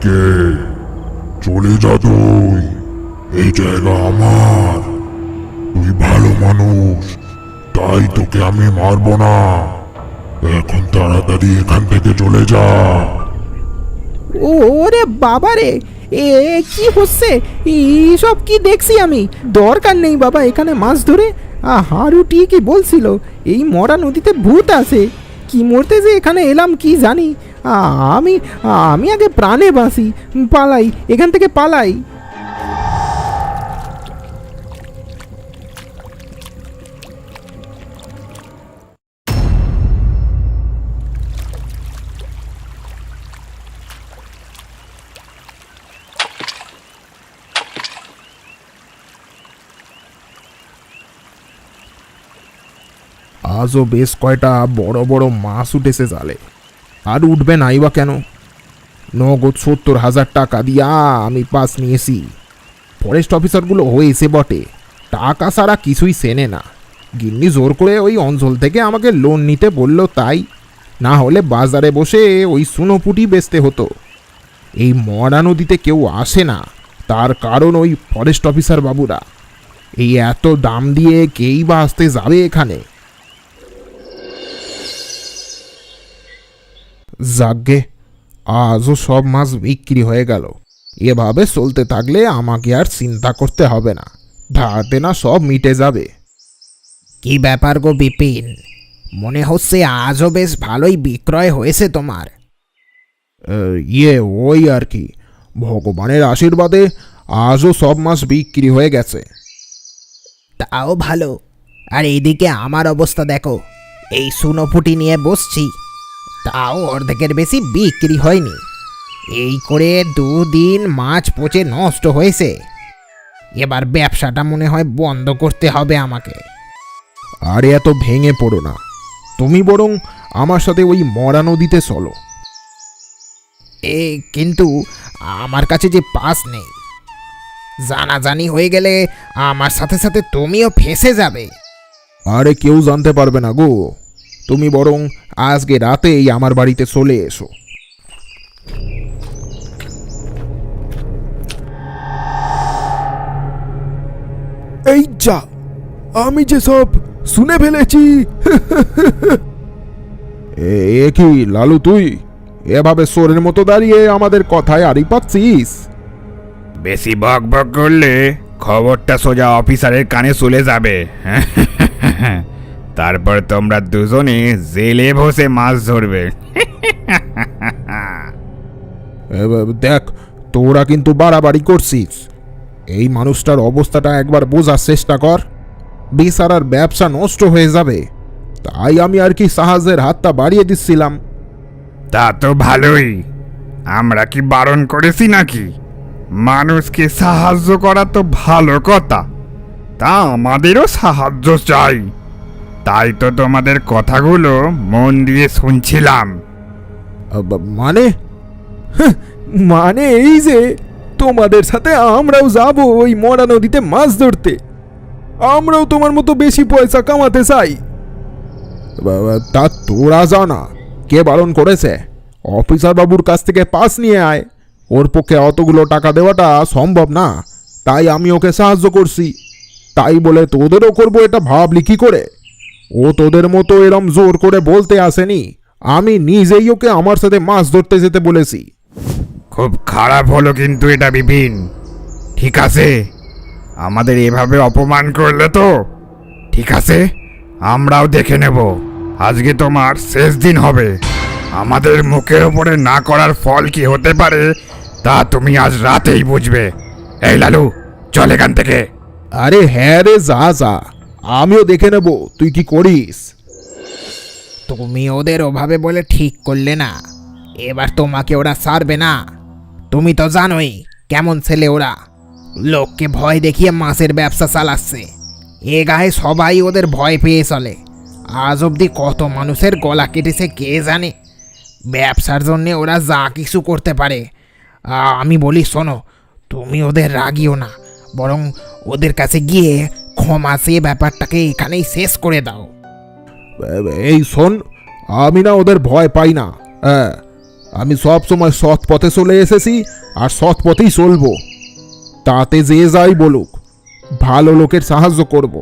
থেকে। চলে যা তুই, এই জায়গা আমার। তুই ভালো মানুষ, তাই তোকে আমি মারবো না। এখন তাড়াতাড়ি এখান থেকে চলে যা। ওরে বাবা রে, এ কি হচ্ছে? এইসব কি দেখছি আমি? দরকার নেই বাবা এখানে মাছ ধরে। হারু ঠিকই বলছিল, এই মরা নদীতে ভূত আছে। কি মরতে যে এখানে এলাম কি জানি। আমি আমি আগে প্রাণে বাঁচি। পালাই এখান থেকে, পালাই। আজও বেশ কয়টা বড় বড় মাছ উঠেছে জালে। আর উঠবে নাই বা কেন? নগদ 70,000 টাকা দিয়া আমি পাস নিয়েছি। ফরেস্ট অফিসারগুলো হয়েছে বটে, টাকা ছাড়া কিছুই চেনে না। গিন্নি জোর করে ওই অঞ্চল থেকে আমাকে লোন নিতে বলল, তাই না হলে বাজারে বসে ওই সুনোপুটি বেচতে হতো। এই মরা নদীতে কেউ আসে না, তার কারণ ওই ফরেস্ট অফিসার বাবুরা। এই এত দাম দিয়ে কেই বা আসতে যাবে এখানে? যাগ্গে, আজও সব মাছ বিক্রি হয়ে গেল। এভাবে চলতে থাকলে আমাকে আর চিন্তা করতে হবে না, ধার দেনা সব মিটে যাবে। কি ব্যাপার গো বিপিন, মনে হচ্ছে আজও বেশ ভালোই বিক্রয় হয়েছে তোমার। ওই আর কি, ভগবানের আশীর্বাদে আজও সব মাছ বিক্রি হয়ে গেছে। তাও ভালো। আর এইদিকে আমার অবস্থা দেখো, এই সুনোপুটি নিয়ে বসছি, তাও অর্ধেকের বেশি বিক্রি হয়নি। এই করে 2 দিন মাছ পচে নষ্ট হয়েছে। এবার ব্যবসাটা মনে হয় বন্ধ করতে হবে আমাকে। আরে এত ভেঙে পড়ো না, তুমি বরং আমার সাথে ওই মরা নদীতে চলো। কিন্তু আমার কাছে যে পাস নেই, জানাজানি হয়ে গেলে আমার সাথে সাথে তুমিও ফেঁসে যাবে। আরে কেউ জানতে পারবে না গো, তুমি বরং আজকে রাতেই আমার বাড়িতে চলে এসো। এই যা, আমি যে সব শুনে ফেলেছি। এ কি লালু, তুই এভাবে সোরের মতো দাঁড়িয়ে আমাদের কথায় আড়ি পাচ্ছিস? বেশি বক বক করলে খবরটা সোজা অফিসারের কানে চলে যাবে। তারপর তোমরা দুজনে জেলে বসে মাছ ধরবে। দেখ, তোরা কিন্তু বাড়াবাড়ি করছিস। এই মানুষটার অবস্থাটা একবার বোঝার চেষ্টা কর। বেচারার ব্যবসা নষ্ট হয়ে যাবে, তাই আমি আর কি সাহায্যের হাতটা বাড়িয়ে দিচ্ছিলাম। তা তো ভালোই, আমরা কি বারণ করেছি নাকি? মানুষকে সাহায্য করা তো ভালো কথা, তা আমাদেরও সাহায্য চাই। তাই তো তোমাদের কথাগুলো মন দিয়ে শুনছিলাম। মানে মানে এই যে তোমাদের সাথে আমরাও যাব ওই মরা নদীতে মাছ ধরতে। আমরাও তোমার মতো বেশি পয়সা কামাতে চাই। তা তোরা জানা, কে বারণ করেছে? অফিসার বাবুর কাছ থেকে পাস নিয়ে আয়। ওর পক্ষে অতগুলো টাকা দেওয়াটা সম্ভব না, তাই আমি ওকে সাহায্য করছি। তাই বলে তোদেরও করবো এটা ভাবলি কি করে? ও তোদের মতো এরম জোর করে বলতে আসেনি, আমি নিজেই ওকে আমার সাথে মাছ ধরতে যেতে বলেছি। খুব খারাপ হলো কিন্তু এটা বিপিন। ঠিক আছে, আমাদের এভাবে অপমান করলে তো ঠিক আছে, আমরাও দেখে নেব। আজকে তোমার শেষ দিন হবে। আমাদের মুখের উপরে না করার ফল কি হতে পারে তা তুমি আজ রাতেই বুঝবে। এই লালু, চল এখান থেকে। আরে হ্যাঁ রে, যা যা, আমিও দেখে নেব তুই কি করিস। তুমি ওদের ওভাবে বলে ঠিক করলে না, এবার তোমাকে ওরা ছাড়বে না। তুমি তো জানোই কেমন ছেলে ওরা, লোককে ভয় দেখিয়ে মাছের ব্যবসা চালাচ্ছে। এ গায়ে সবাই ওদের ভয় পেয়ে চলে। আজ অবধি কত মানুষের গলা কেটেছে কে জানে। ব্যবসার জন্যে ওরা যা কিছু করতে পারে। আমি বলি শোনো, তুমি ওদের রাগিও না, বরং ওদের কাছে গিয়ে ক্ষমা চেয়ে ব্যাপারটাকে এখানেই শেষ করে দাও। এই শোন, আমি না ওদের ভয় পাই না। আমি সব সময় সৎ পথে চলে এসেছি আর সৎ পথেই চলবো। তাতে যে যাই বলুক, ভালো লোকের সাহায্য করব।